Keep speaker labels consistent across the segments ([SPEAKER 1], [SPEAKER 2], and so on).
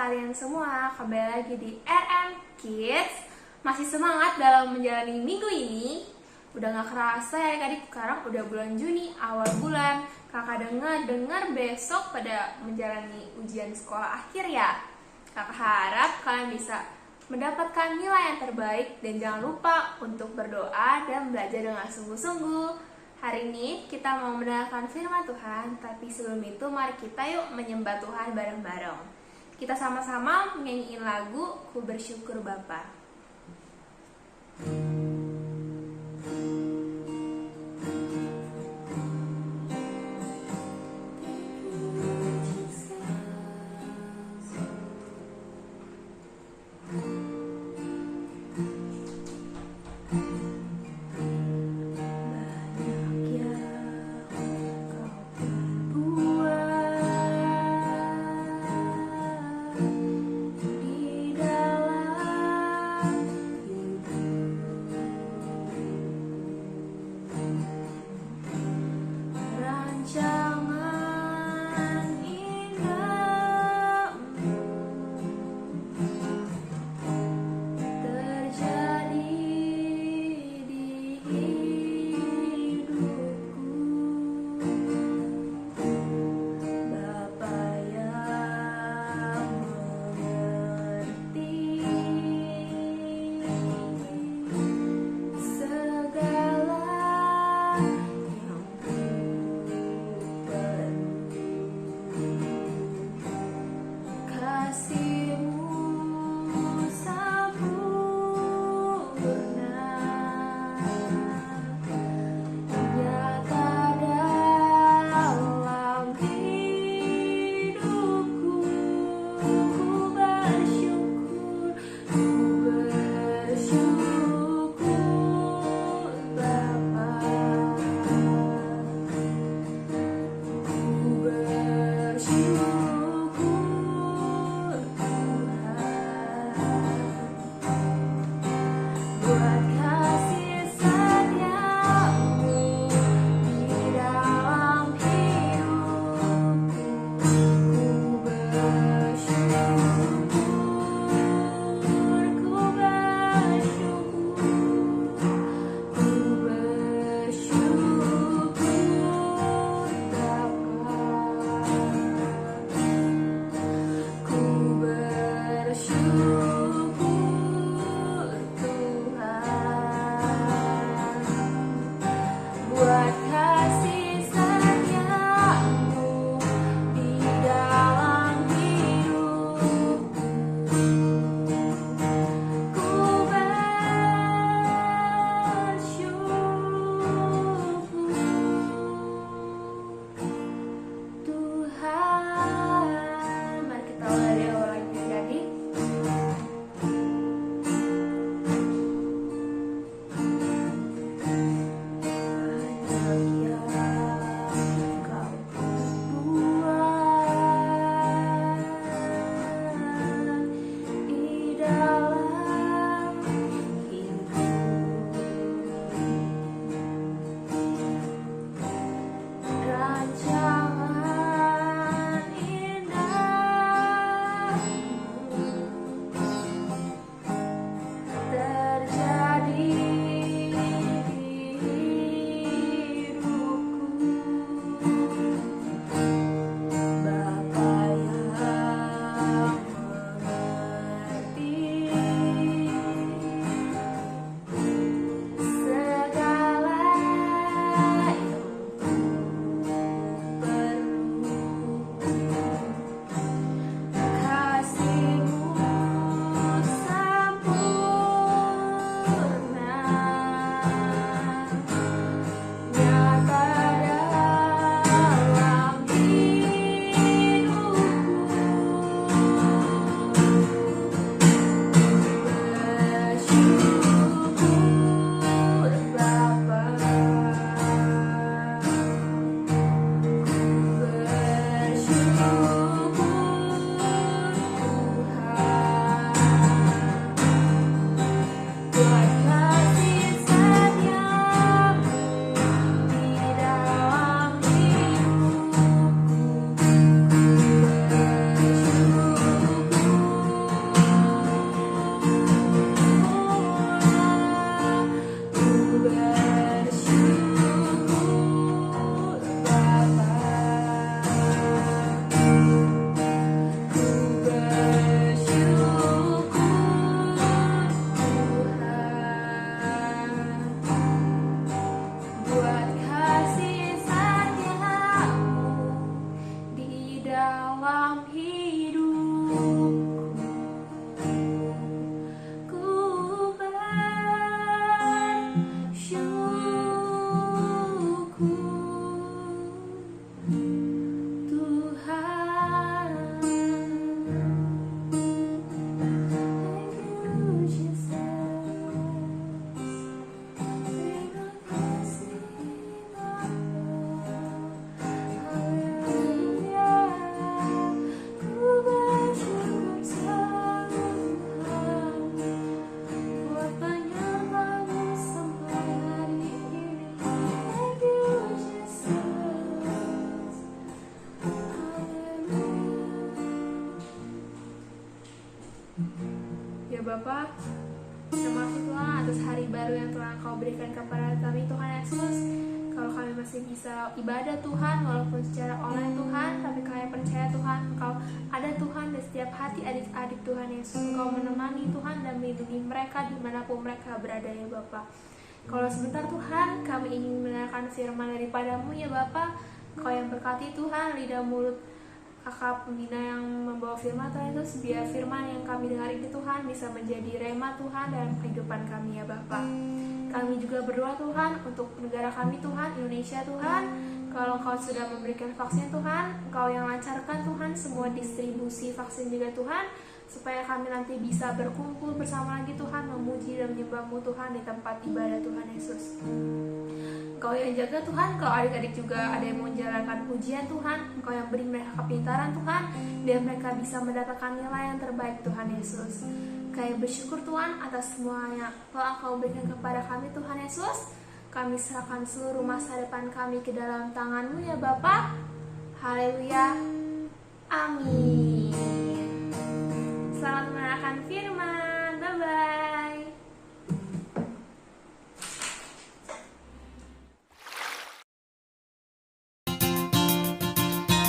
[SPEAKER 1] kalian semua, kembali lagi di RM Kids. Masih semangat dalam menjalani minggu ini. Udah gak kerasa ya adik, sekarang udah bulan Juni, awal bulan. Kakak dengar besok pada menjalani ujian sekolah akhir ya. Kakak harap kalian bisa mendapatkan nilai yang terbaik. Dan jangan lupa untuk berdoa dan belajar dengan sungguh-sungguh. Hari ini kita mau mendengarkan firman Tuhan, tapi sebelum itu mari kita yuk menyembah Tuhan bareng-bareng. Kita sama-sama menyanyiin lagu Ku Bersyukur Bapa. Bapa. Terima kasih Tuhan atas hari baru yang telah Engkau berikan kepada kami Tuhan Yesus. Kalau kami masih bisa ibadah Tuhan, walaupun secara online Tuhan, tapi kami percaya Tuhan Engkau ada Tuhan di setiap hati adik-adik Tuhan Yesus. Engkau menemani Tuhan dan melindungi mereka dimanapun mereka berada ya Bapa. Kalau sebentar Tuhan, kami ingin mendengarkan firman daripadamu ya Bapa. Engkau yang berkati Tuhan, lidah mulut kakak pembina yang membawa firman Tuhan Yesus, biar firman yang kami dengar ini Tuhan bisa menjadi rema Tuhan dalam kehidupan kami ya Bapa. Kami juga berdoa Tuhan untuk negara kami Tuhan, Indonesia Tuhan. Kalau Engkau sudah memberikan vaksin Tuhan, Engkau yang lancarkan Tuhan semua distribusi vaksin juga Tuhan, supaya kami nanti bisa berkumpul bersama lagi Tuhan, memuji dan menyembah-Mu Tuhan di tempat ibadah Tuhan Yesus. Engkau yang jaga Tuhan, kalau adik-adik juga ada yang mau menjalankan ujian Tuhan, Engkau yang beri mereka kepintaran Tuhan, biar mereka bisa mendapatkan nilai yang terbaik Tuhan Yesus. Kami bersyukur Tuhan atas semua yang telah Engkau berikan kepada kami Tuhan Yesus. Kami serahkan seluruh masa depan kami ke dalam tangan-Mu ya Bapa. Haleluya. Amin. Selamat mendengarkan firman. Bye-bye.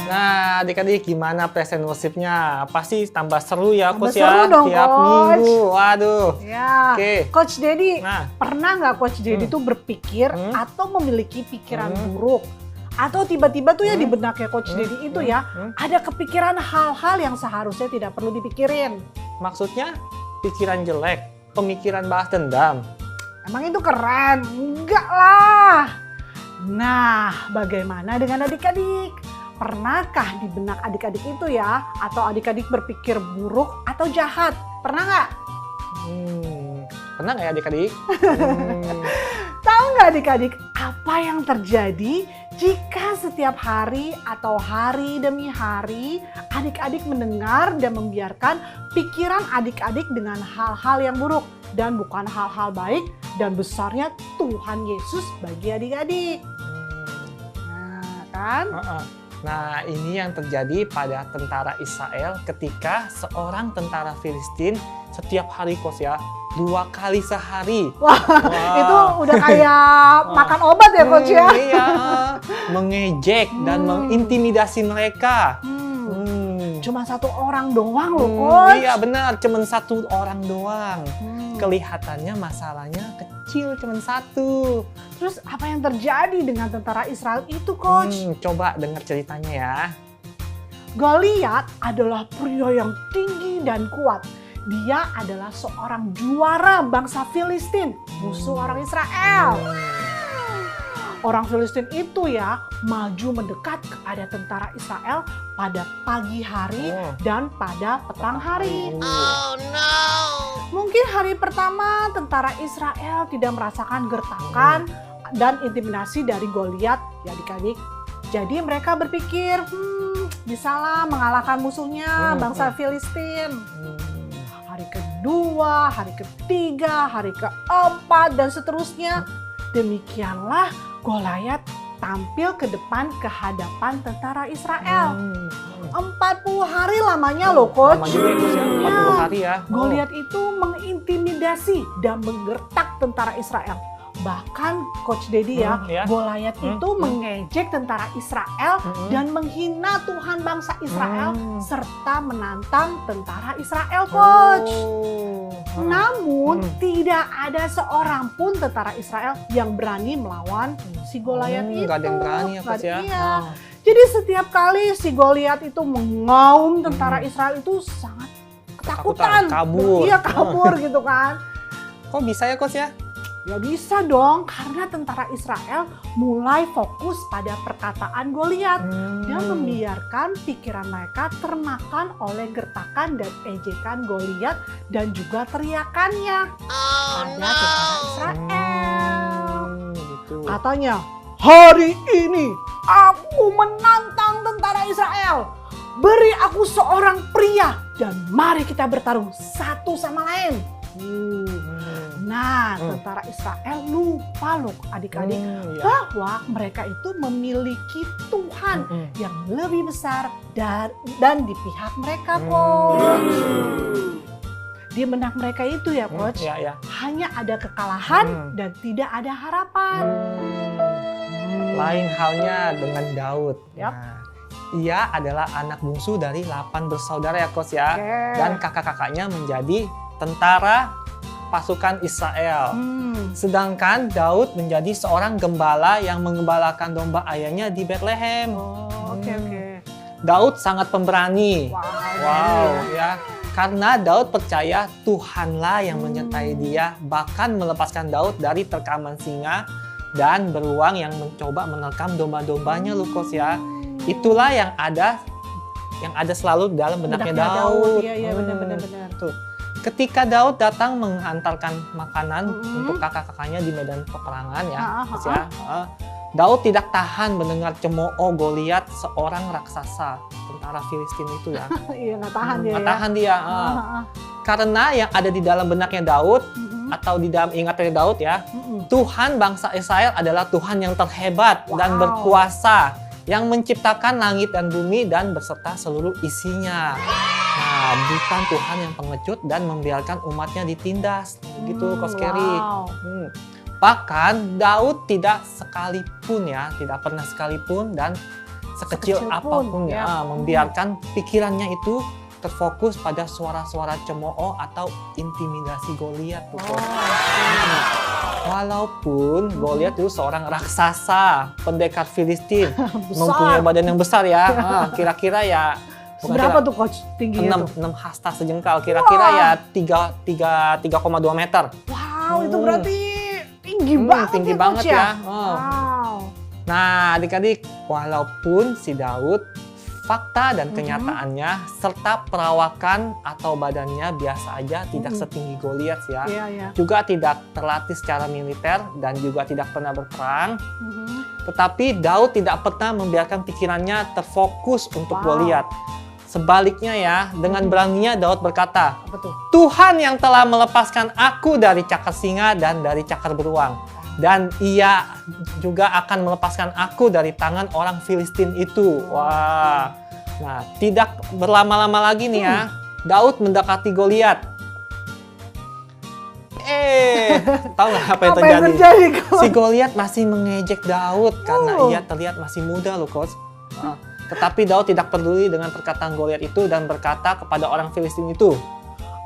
[SPEAKER 2] Nah, adik-adik gimana present worship-nya? Pasti tambah seru ya,
[SPEAKER 3] Tambah
[SPEAKER 2] Coach ya?
[SPEAKER 3] seru dong,
[SPEAKER 2] Tiap
[SPEAKER 3] Coach.
[SPEAKER 2] minggu. Waduh.
[SPEAKER 3] Ya,
[SPEAKER 2] Oke.
[SPEAKER 3] Coach Dedi,
[SPEAKER 2] Nah.
[SPEAKER 3] pernah nggak Coach Dedi tuh berpikir atau memiliki pikiran buruk? Atau tiba-tiba tuh ya di benaknya Coach Dedi itu ya, ada kepikiran hal-hal yang seharusnya tidak perlu dipikirin.
[SPEAKER 2] Maksudnya pikiran jelek, pemikiran balas dendam.
[SPEAKER 3] Emang itu keren? Enggak lah. Nah, bagaimana dengan adik-adik? Pernahkah di benak adik-adik itu ya, atau adik-adik berpikir buruk atau jahat? Pernah nggak?
[SPEAKER 2] Pernah nggak ya adik-adik?
[SPEAKER 3] Tahu nggak adik-adik apa yang terjadi jika setiap hari atau hari demi hari adik-adik mendengar dan membiarkan pikiran adik-adik dengan hal-hal yang buruk dan bukan hal-hal baik dan besarnya Tuhan Yesus bagi adik-adik. Nah kan?
[SPEAKER 2] Nah, ini yang terjadi pada tentara Israel ketika seorang tentara Filistin setiap hari Coach ya, 2 kali sehari.
[SPEAKER 3] Wah, itu udah kayak makan obat ya Coach ya?
[SPEAKER 2] Iya, mengejek dan mengintimidasi mereka.
[SPEAKER 3] Cuma 1 orang doang loh Coach.
[SPEAKER 2] Iya benar, cuma 1 orang doang. Kelihatannya masalahnya kecil, cuma 1.
[SPEAKER 3] Terus apa yang terjadi dengan tentara Israel itu Coach?
[SPEAKER 2] Coba dengar ceritanya ya.
[SPEAKER 3] Goliat adalah pria yang tinggi dan kuat. Dia adalah seorang juara bangsa Filistin, musuh orang Israel. Orang Filistin itu ya maju mendekat kepada tentara Israel pada pagi hari dan pada petang hari.
[SPEAKER 4] Oh no!
[SPEAKER 3] Mungkin hari pertama tentara Israel tidak merasakan gertakan dan intimidasi dari Goliat ya adik-adik. Jadi mereka berpikir, bisalah mengalahkan musuhnya bangsa Filistin. Hari kedua, hari ketiga, hari keempat dan seterusnya. Demikianlah Goliat tampil ke depan ke hadapan tentara Israel. 40 hari lamanya loh Coach.
[SPEAKER 2] Lama juga itu ya, 40 hari ya.
[SPEAKER 3] Goliat itu mengintimidasi dan menggertak tentara Israel. Bahkan Coach Dedi ya, Goliat itu mengejek tentara Israel dan menghina Tuhan bangsa Israel serta menantang tentara Israel Coach. Namun tidak ada seorang pun tentara Israel yang berani melawan si Goliat itu.
[SPEAKER 2] Gak ada yang berani ya Coach ya.
[SPEAKER 3] Iya. Jadi setiap kali si Goliat itu mengaum tentara Israel itu sangat ketakutan.
[SPEAKER 2] Kabur.
[SPEAKER 3] Iya kabur gitu kan.
[SPEAKER 2] Kok bisa ya Coach ya?
[SPEAKER 3] Ya bisa dong, karena tentara Israel mulai fokus pada perkataan Goliat dan membiarkan pikiran mereka termakan oleh gertakan dan ejekan Goliat dan juga teriakannya pada tentara Israel.
[SPEAKER 2] Gitu.
[SPEAKER 3] Katanya, hari ini aku menantang tentara Israel. Beri aku seorang pria dan mari kita bertarung satu sama lain. Nah, tentara Israel lupa loh adik-adik bahwa mereka itu memiliki Tuhan yang lebih besar dan di pihak mereka Coach. di benak mereka itu ya Coach,
[SPEAKER 2] Ya.
[SPEAKER 3] hanya ada kekalahan dan tidak ada harapan.
[SPEAKER 2] Lain halnya dengan Daud.
[SPEAKER 3] Yap.
[SPEAKER 2] Nah, ia adalah anak bungsu dari 8 bersaudara ya Coach ya.
[SPEAKER 3] Oke.
[SPEAKER 2] Dan kakak-kakaknya menjadi tentara pasukan Israel. Sedangkan Daud menjadi seorang gembala yang menggembalakan domba ayahnya di Bethlehem.
[SPEAKER 3] Oh, oke.
[SPEAKER 2] Daud sangat pemberani.
[SPEAKER 3] Wow.
[SPEAKER 2] Ya. Karena Daud percaya Tuhanlah yang menyertai dia, bahkan melepaskan Daud dari terkaman singa dan beruang yang mencoba menerkam domba-dombanya, Lukos ya. Itulah yang ada selalu dalam benaknya Daud.
[SPEAKER 3] Iya, benar.
[SPEAKER 2] Tuh. Ketika Daud datang menghantarkan makanan untuk kakak-kakaknya di medan peperangan ya, Daud tidak tahan mendengar cemooh Goliat, seorang raksasa tentara Filistin itu ya.
[SPEAKER 3] Iya, nggak tahan dia.
[SPEAKER 2] Nggak tahan dia. Karena yang ada di dalam benaknya Daud atau di dalam ingatannya Daud ya, Tuhan bangsa Israel adalah Tuhan yang terhebat dan berkuasa, yang menciptakan langit dan bumi dan beserta seluruh isinya. Nah, bukan Tuhan yang pengecut dan membiarkan umatnya ditindas. Begitu, Coach Kerry. Bahkan Daud tidak pernah sekalipun dan sekecil apapun membiarkan pikirannya itu terfokus pada suara-suara cemooh atau intimidasi Goliat. Walaupun Goliat itu seorang raksasa, pendekar Filistin, mempunyai badan yang besar ya, kira-kira ya.
[SPEAKER 3] Berapa tuh Coach tingginya?
[SPEAKER 2] 6 hasta sejengkal, kira-kira ya 3,2 meter.
[SPEAKER 3] Wow, itu berarti tinggi banget.
[SPEAKER 2] Tinggi
[SPEAKER 3] ya,
[SPEAKER 2] banget
[SPEAKER 3] Coach,
[SPEAKER 2] ya.
[SPEAKER 3] Wow.
[SPEAKER 2] Nah, adik-adik, walaupun si Daud fakta dan kenyataannya serta perawakan atau badannya biasa aja, tidak setinggi Goliat ya.
[SPEAKER 3] Iya.
[SPEAKER 2] Juga tidak terlatih secara militer dan juga tidak pernah berperang. Tetapi Daud tidak pernah membiarkan pikirannya terfokus untuk Goliat. Sebaliknya ya, dengan beraninya Daud berkata,
[SPEAKER 3] Apa tuh?
[SPEAKER 2] Tuhan yang telah melepaskan aku dari cakar singa dan dari cakar beruang. Dan ia juga akan melepaskan aku dari tangan orang Filistin itu. Wah. Nah, tidak berlama-lama lagi nih ya, Daud mendekati Goliat. Tahu nggak apa yang terjadi? Si Goliat masih mengejek Daud karena ia terlihat masih muda loh, Coach. Tetapi Daud tidak peduli dengan perkataan Goliat itu dan berkata kepada orang Filistin itu,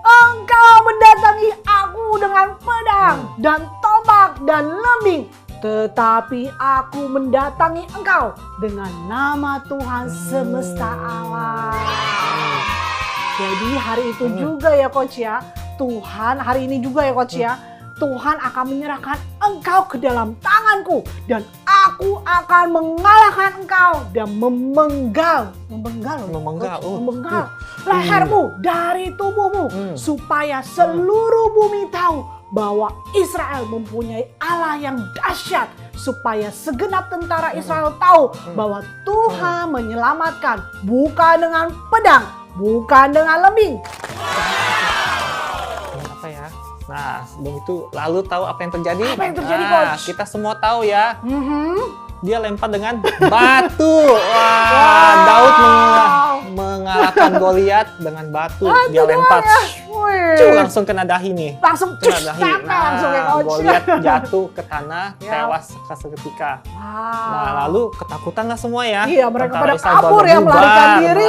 [SPEAKER 3] Engkau mendatangi aku dengan pedang dan tombak dan lembing, tetapi aku mendatangi engkau dengan nama Tuhan semesta alam. Jadi hari itu juga ya Coach ya, hari ini juga ya Coach ya, Tuhan akan menyerahkan engkau ke dalam tanganku dan aku akan mengalahkan engkau dan memenggal lehermu dari tubuhmu supaya seluruh bumi tahu bahwa Israel mempunyai Allah yang dahsyat, supaya segenap tentara Israel tahu bahwa Tuhan menyelamatkan bukan dengan pedang, bukan dengan lembing.
[SPEAKER 2] Apa ya? Nah, sebelum itu lalu tahu apa yang terjadi?
[SPEAKER 3] Apa yang terjadi, Coach?
[SPEAKER 2] Kita semua tahu ya. Dia lempar dengan batu. Daud mengalahkan Goliat dengan batu. Dia lempar. Langsung kena dahi nih.
[SPEAKER 3] Langsung
[SPEAKER 2] kena dahi.
[SPEAKER 3] langsung ya Coach.
[SPEAKER 2] Goliat jatuh ke tanah, tewas seketika. Nah, lalu ketakutanlah semua ya.
[SPEAKER 3] Iya, mereka pada
[SPEAKER 2] Israel
[SPEAKER 3] kabur ya, melarikan diri.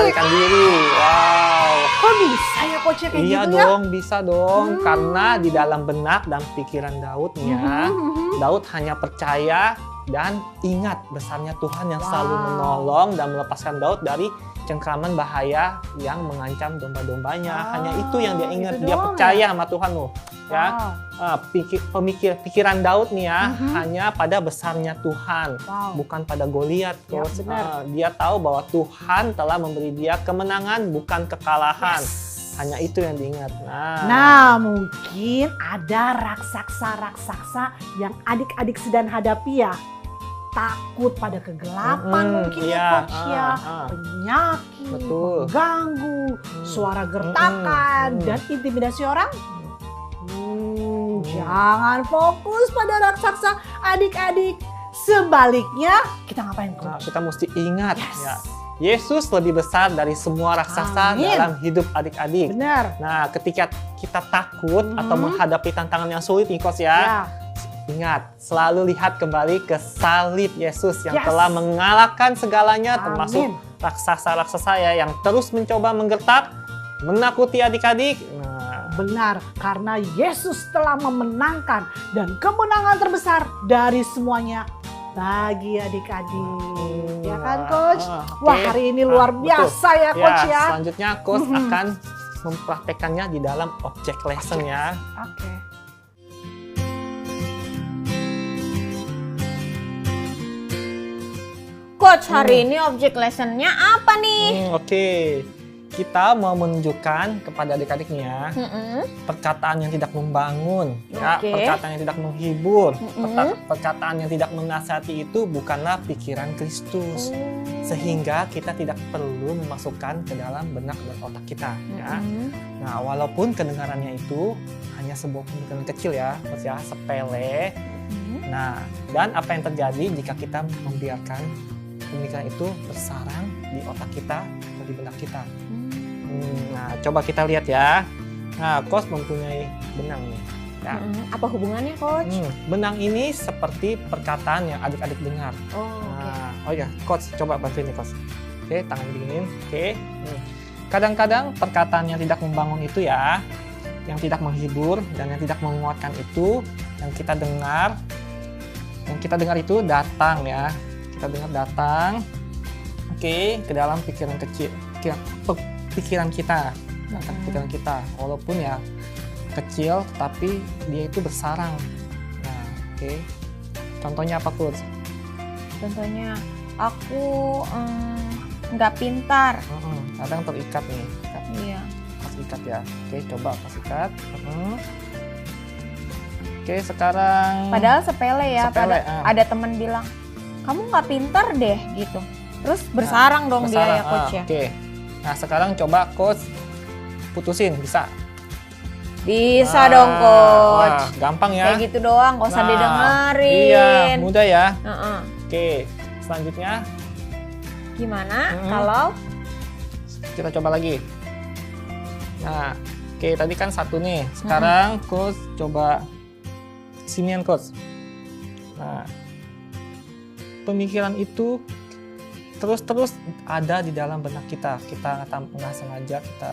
[SPEAKER 2] Wow.
[SPEAKER 3] Kok bisa ya Coach ya kayak
[SPEAKER 2] iya
[SPEAKER 3] gitu ya?
[SPEAKER 2] dong, bisa dong. Karena di dalam benak dan pikiran Daud ya, Daud hanya percaya dan ingat besarnya Tuhan yang selalu menolong dan melepaskan Daud dari cengkraman bahaya yang mengancam domba-dombanya. Hanya itu yang dia ingat, dia percaya sama Tuhan loh. Ya, pikiran Daud nih ya hanya pada besarnya Tuhan, bukan pada Goliat.
[SPEAKER 3] Ya,
[SPEAKER 2] Dia tahu bahwa Tuhan telah memberi dia kemenangan, bukan kekalahan. Hanya itu yang diingat.
[SPEAKER 3] Nah, mungkin ada raksasa-raksasa yang adik-adik sedang hadapi ya. Takut pada kegelapan mungkin ya Coach ya. Penyakit, mengganggu, suara gertakan, dan intimidasi orang. Jangan fokus pada raksasa adik-adik. Sebaliknya, kita ngapain Coach?
[SPEAKER 2] Kita mesti ingat ya, Yesus lebih besar dari semua raksasa
[SPEAKER 3] Amin.
[SPEAKER 2] dalam hidup adik-adik.
[SPEAKER 3] Benar.
[SPEAKER 2] Nah, ketika kita takut atau menghadapi tantangan yang sulit nih Coach ya,
[SPEAKER 3] Ya.
[SPEAKER 2] ingat, selalu lihat kembali ke salib Yesus yang
[SPEAKER 3] Yes.
[SPEAKER 2] telah mengalahkan segalanya,
[SPEAKER 3] Amin.
[SPEAKER 2] termasuk raksasa-raksasa ya yang terus mencoba menggertak, menakuti adik-adik. Nah,
[SPEAKER 3] Benar, karena Yesus telah memenangkan dan kemenangan terbesar dari semuanya bagi adik-adik. Ya kan, Coach?
[SPEAKER 2] oke.
[SPEAKER 3] Wah, hari ini luar
[SPEAKER 2] Betul.
[SPEAKER 3] biasa ya, Coach ya.
[SPEAKER 2] Selanjutnya Coach akan mempraktekannya di dalam object lesson ya.
[SPEAKER 3] Oke.
[SPEAKER 4] Coach, hari ini objek lessonnya apa nih?
[SPEAKER 2] Oke. Kita mau menunjukkan kepada adik-adik nih ya, perkataan yang tidak membangun, ya,
[SPEAKER 4] Oke.
[SPEAKER 2] perkataan yang tidak menghibur, perkataan yang tidak menasihati itu bukanlah pikiran Kristus. Sehingga kita tidak perlu memasukkan ke dalam benak dan otak kita. Ya. Nah, walaupun kedengarannya itu hanya sebuah pemikiran kecil ya, Coach ya, sepele. Nah, dan apa yang terjadi jika kita membiarkan pemikiran itu bersarang di otak kita atau di benak kita? Nah, coba kita lihat ya. Nah, Coach mempunyai benang nih. Ya.
[SPEAKER 4] Apa hubungannya, Coach?
[SPEAKER 2] Benang ini seperti perkataan yang adik-adik dengar.
[SPEAKER 4] Oh, oke.
[SPEAKER 2] Nah, oh ya, Coach, coba bantuin nih, Coach. Oke, tangan dingin. Oke. Kadang-kadang perkataan yang tidak membangun itu ya, yang tidak menghibur dan yang tidak menguatkan itu, yang kita dengar itu datang ya. Kita dengar datang, oke, ke dalam pikiran kecil, pikiran kita, datang ke pikiran kita. Walaupun ya kecil, tapi dia itu bersarang. Nah, oke. Contohnya apa, Coach?
[SPEAKER 4] Contohnya, aku nggak pintar.
[SPEAKER 2] Kadang terikat nih,
[SPEAKER 4] Iya.
[SPEAKER 2] pas ikat ya. Oke, coba pas ikat. Oke, sekarang.
[SPEAKER 4] Padahal sepele ya.
[SPEAKER 2] Sepele,
[SPEAKER 4] Ada teman bilang, kamu nggak pintar deh gitu. Terus bersarang dong dia ya, Coach ya.
[SPEAKER 2] Oke. Nah, sekarang coba Coach putusin, bisa?
[SPEAKER 4] Bisa dong, Coach.
[SPEAKER 2] Wah, gampang ya.
[SPEAKER 4] Kayak gitu doang, nggak usah
[SPEAKER 2] Nah,
[SPEAKER 4] didengerin.
[SPEAKER 2] Iya, mudah ya.
[SPEAKER 4] Heeh.
[SPEAKER 2] Oke, selanjutnya
[SPEAKER 4] Gimana kalau
[SPEAKER 2] kita coba lagi. Nah, oke, tadi kan satu nih. Sekarang Coach coba sinian, Coach. Nah, pemikiran itu terus ada di dalam benak kita. Kita nggak sengaja kita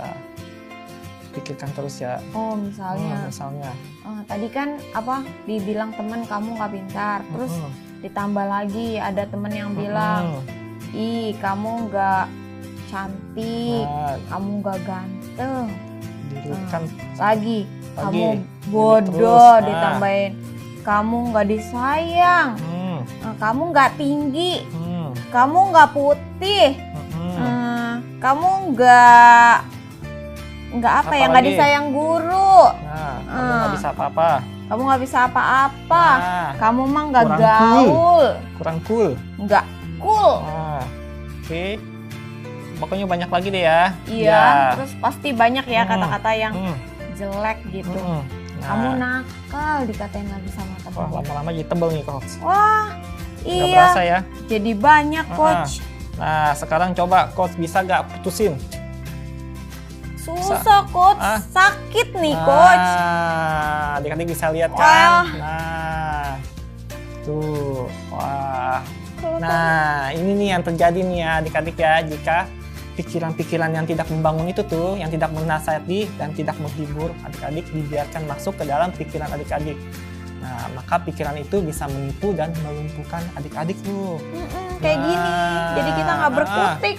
[SPEAKER 2] pikirkan terus ya.
[SPEAKER 4] oh misalnya
[SPEAKER 2] Misalnya.
[SPEAKER 4] tadi kan apa dibilang teman kamu nggak pintar, terus ditambah lagi ada teman yang bilang, ih kamu nggak cantik,
[SPEAKER 2] Nah,
[SPEAKER 4] kamu nggak ganteng,
[SPEAKER 2] kan
[SPEAKER 4] lagi kamu
[SPEAKER 2] Lagi.
[SPEAKER 4] bodoh,
[SPEAKER 2] Terus.
[SPEAKER 4] ditambahin kamu nggak disayang, kamu nggak tinggi, kamu nggak putih, kamu nggak apa ya, nggak
[SPEAKER 2] Apalagi?
[SPEAKER 4] disayang guru,
[SPEAKER 2] Nah, kamu nggak bisa apa-apa.
[SPEAKER 4] kamu nggak bisa apa-apa,
[SPEAKER 2] Nah,
[SPEAKER 4] kamu mah nggak
[SPEAKER 2] kurang
[SPEAKER 4] gaul,
[SPEAKER 2] kurang cool.
[SPEAKER 4] nggak cool.
[SPEAKER 2] Nah, oke. Pokoknya banyak lagi deh ya.
[SPEAKER 4] Iya, terus pasti banyak ya kata-kata yang
[SPEAKER 2] Hmm,
[SPEAKER 4] jelek gitu.
[SPEAKER 2] hmm. Nah,
[SPEAKER 4] Kamu nakal dikatain lagi sama
[SPEAKER 2] wah,
[SPEAKER 4] temen.
[SPEAKER 2] lama-lama jadi tebel nih, Coach.
[SPEAKER 4] Wah,
[SPEAKER 2] Nggak
[SPEAKER 4] iya.
[SPEAKER 2] berasa ya.
[SPEAKER 4] Jadi banyak, Coach.
[SPEAKER 2] Nah, sekarang coba Coach bisa nggak putusin?
[SPEAKER 4] Susah, Coach.
[SPEAKER 2] Ah.
[SPEAKER 4] Sakit nih, Coach.
[SPEAKER 2] Nah, adik-adik bisa lihat
[SPEAKER 4] Wah.
[SPEAKER 2] kan? Nah, tuh, wah.
[SPEAKER 4] Kalau
[SPEAKER 2] Nah, ini nih yang terjadi nih ya adik-adik ya, jika pikiran-pikiran yang tidak membangun itu tuh, yang tidak menasihati dan tidak menghibur adik-adik dibiarkan masuk ke dalam pikiran adik-adik. Nah, maka pikiran itu bisa menipu dan melumpuhkan adik-adik tuh.
[SPEAKER 4] kayak gini. Jadi kita nggak berkutik.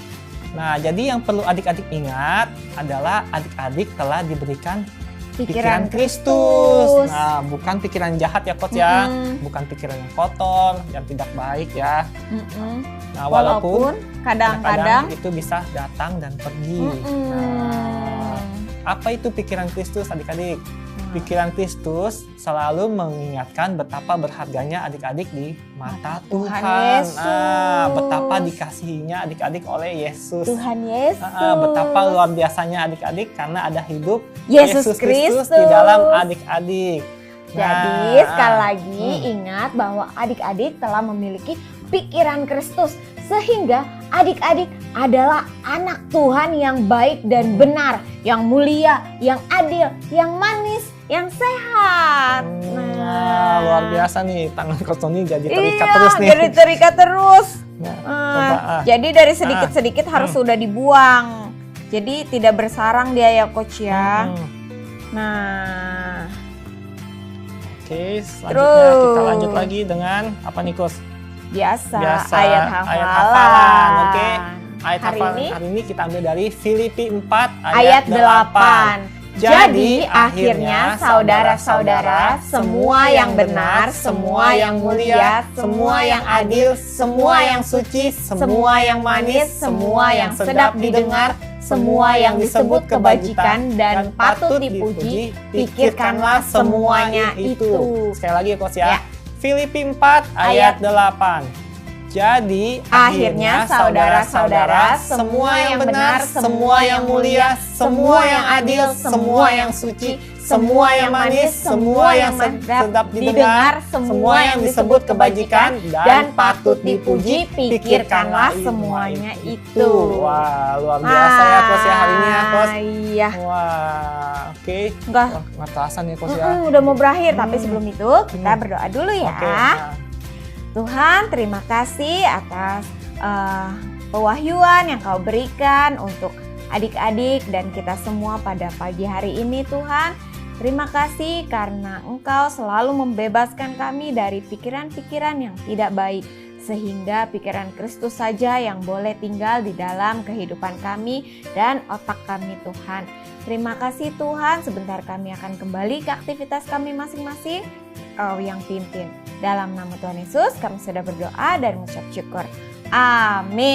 [SPEAKER 2] Nah, jadi yang perlu adik-adik ingat adalah adik-adik telah diberikan pikiran Kristus. Nah, bukan pikiran jahat ya, Coach ya. Bukan pikiran yang kotor, yang tidak baik ya. Nah,
[SPEAKER 4] Walaupun kadang-kadang
[SPEAKER 2] itu bisa datang dan pergi. Nah, apa itu pikiran Kristus, adik-adik? Pikiran Kristus selalu mengingatkan betapa berharganya adik-adik di mata
[SPEAKER 4] Tuhan
[SPEAKER 2] Tuhan.
[SPEAKER 4] Yesus.
[SPEAKER 2] Betapa dikasihinya adik-adik oleh Yesus.
[SPEAKER 4] Tuhan Yesus.
[SPEAKER 2] Betapa luar biasanya adik-adik karena ada hidup
[SPEAKER 4] Yesus
[SPEAKER 2] Kristus
[SPEAKER 4] Kristus
[SPEAKER 2] di dalam adik-adik.
[SPEAKER 4] Jadi sekali lagi ingat bahwa adik-adik telah memiliki pikiran Kristus sehingga adik-adik adalah anak Tuhan yang baik dan benar, yang mulia, yang adil, yang manis, yang sehat.
[SPEAKER 2] Nah, luar biasa nih, tangan Coach Tony jadi terikat terus nih.
[SPEAKER 4] Jadi terikat terus.
[SPEAKER 2] Nah, coba,
[SPEAKER 4] Jadi dari sedikit-sedikit harus sudah dibuang. Jadi tidak bersarang dia ya Coach ya. Nah,
[SPEAKER 2] Oke, selanjutnya kita
[SPEAKER 4] Terus.
[SPEAKER 2] lanjut lagi dengan apa nih Coach?
[SPEAKER 4] biasa
[SPEAKER 2] Ayat hafalan. Oke. Ayat
[SPEAKER 4] Hari
[SPEAKER 2] hafalan
[SPEAKER 4] ini?
[SPEAKER 2] hari ini kita ambil dari Filipi 4
[SPEAKER 4] Ayat 8. Jadi akhirnya saudara-saudara, semua yang benar, semua yang mulia, semua yang adil, semua yang suci, semua yang manis, semua yang sedap didengar, semua yang disebut kebajikan dan patut dipuji, pikirkanlah semuanya itu.
[SPEAKER 2] Sekali lagi ya Coach ya.
[SPEAKER 4] Ya.
[SPEAKER 2] Filipi 4 ayat 8. Jadi
[SPEAKER 4] Akhirnya saudara-saudara, semua yang benar, semua yang mulia, semua yang adil, semua yang suci, semua yang manis, semua yang sedap didengar, semua yang disebut kebajikan dan patut dipuji, pikirkanlah semuanya itu.
[SPEAKER 2] Wah, luar biasa ya Coach ya hari ini ya Coach.
[SPEAKER 4] Iya.
[SPEAKER 2] Wah, oke.
[SPEAKER 4] Enggak.
[SPEAKER 2] Wah, nggak kerasan ya Coach ya.
[SPEAKER 4] Udah mau berakhir, tapi sebelum itu kita berdoa dulu ya.
[SPEAKER 2] Oke, nah.
[SPEAKER 4] Tuhan, terima kasih atas pewahyuan yang Kau berikan untuk adik-adik dan kita semua pada pagi hari ini Tuhan. Terima kasih karena Engkau selalu membebaskan kami dari pikiran-pikiran yang tidak baik. Sehingga pikiran Kristus saja yang boleh tinggal di dalam kehidupan kami dan otak kami Tuhan. Terima kasih Tuhan, sebentar kami akan kembali ke aktivitas kami masing-masing. Kau yang pimpin. Dalam nama Tuhan Yesus kami sudah berdoa dan mengucap syukur. Amin.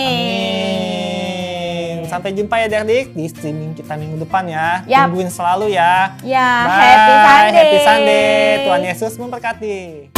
[SPEAKER 2] Sampai jumpa ya adik-adik di streaming kita minggu depan ya.
[SPEAKER 4] Yap.
[SPEAKER 2] Tungguin selalu ya.
[SPEAKER 4] Ya,
[SPEAKER 2] Bye.
[SPEAKER 4] happy Sunday.
[SPEAKER 2] Happy Sunday. Tuhan Yesus memberkati.